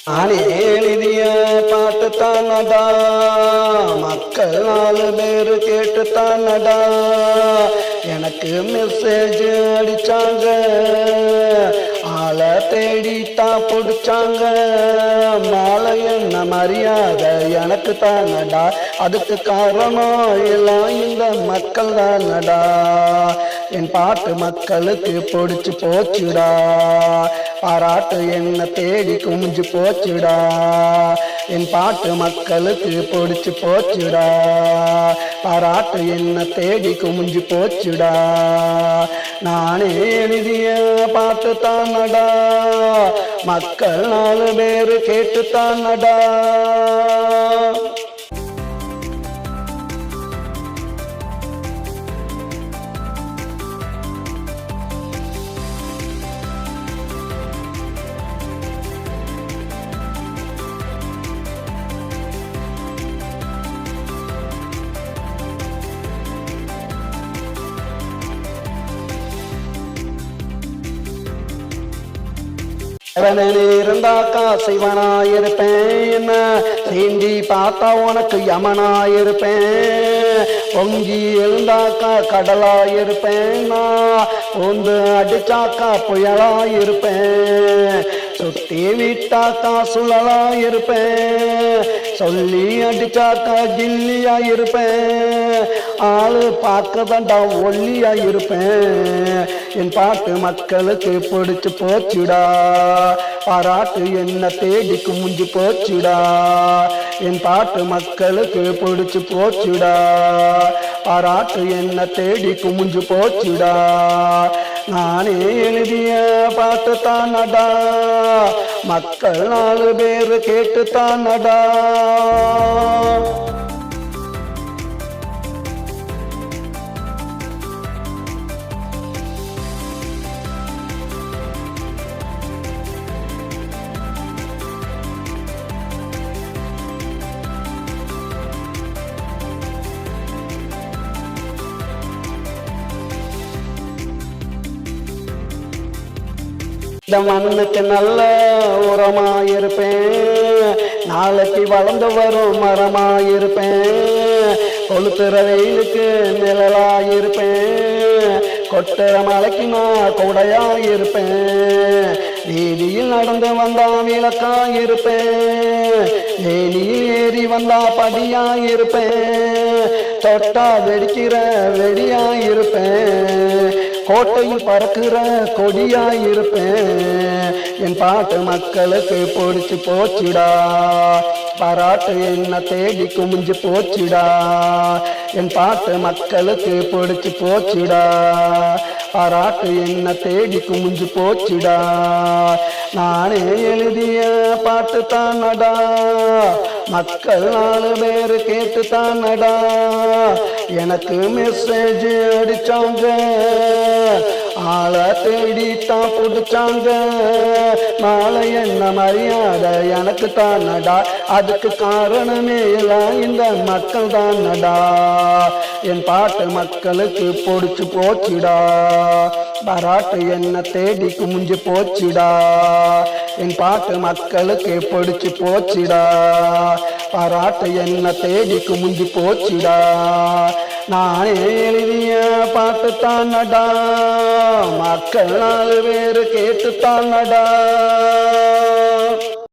நானே எழுதிய பாட்டு தானடா, மக்கள் 4 பேரு கேட்டு தானடா எனக்கு மெசேஜ் அடிச்சாங்க, ஆளை தேடித்தான் பிடிச்சாங்க. மாலை என்ன மரியாதை எனக்கு தானடா, அதுக்கு காரணம் எல்லாம் இந்த மக்கள் தானடா. என் பாட்டு மக்களுக்கு பிடிச்சு போச்சுடா, பாராட்டு என்ன தேடி குமிஞ்சு போச்சுடா. என் பாட்டு மக்களுக்கு பிடிச்சு போச்சுடா, பாராட்டு என்ன தேடி குமிஞ்சு போச்சுடா. நானே எழுதிய பாட்டு தானடா, மக்கள் 4 பேரு கேட்டு தானடா. இருந்தாக்கா சிவனாயிருப்பேன், என்ன சீண்டி பார்த்தா உனக்கு யமனாயிருப்பேன். பொங்கி எழுந்தாக்கா கடலாயிருப்பேன், நான் பொந்து அடிச்சாக்கா புயலாயிருப்பேன். சுத்தி விட்டாக்கா சுழலாயிருப்பேன், சொல்லி அடிச்சாக்கா ஜில்லியாயிருப்பேன். ஆளு பார்க்கதாண்டா ஒல்லியாயிருப்பேன். என் பாட்டு மக்களுக்கு பிடிச்சு போச்சுடா, பாராட்டு என்ன தேடி குமிஞ்சு போச்சுடா. என் பாட்டு மக்களுக்கு பிடிச்சு போச்சுடா, பாராட்டு என்ன தேடி குமிஞ்சு போச்சுடா. நானே எழுதிய பாட்டு தானடா, மக்கள் 4 பேரு கேட்டு தானடா. இந்த மண்ணுக்கு நல்ல உரமாயிருப்பேன், நாளைக்கு வளர்ந்து வரும் மரமாயிருப்பேன். கொளுத்துற வெயிலுக்கு நிழலாயிருப்பேன், கொட்டுற மலைக்கு நான் கொடையாயிருப்பேன். வீதியில் நடந்து வந்தா விளக்காயிருப்பேன், வேலியில் ஏறி வந்தா படியாயிருப்பேன். தொட்டா வெடிக்கிற வெடியாயிருப்பேன், கோட்டையில் பறக்கிற கொடியாயிருப்பேன். என் பாட்டு மக்களுக்கு பிடிச்சு போச்சுடா, பாராட்டு என்ன தேடி குமிஞ்சு போச்சுடா. என் பாட்டு மக்களுக்கு பிடிச்சு போச்சுடா, பாராட்டு என்ன தேடி குமிஞ்சு போச்சுடா. நானே எழுதிய பாட்டு தானடா, மக்கள் 4 பேரு கேட்டு தானடா எனக்கு மெசேஜ் அடிச்சாங்க, ஆளை தேடித்தான் பிடிச்சாங்க. மாலை என்ன மரியாதை எனக்கு தானடா, அதுக்கு காரணமே எல்லாம் இந்த மக்கள் தானடா. என் பாட்டு மக்களுக்கு பிடிச்சு போச்சுடா, பாராட்டு என்ன தேடி குமிஞ்சு போச்சுடா. என் பாட்டு மக்களுக்கு பிடிச்சு போச்சுடா, பாராட்டு என்ன தேடி குமிஞ்சு போச்சுடா. நானே எழுதிய பாட்டு தானடா, மக்கள் 4 பேரு கேட்டு தானடா.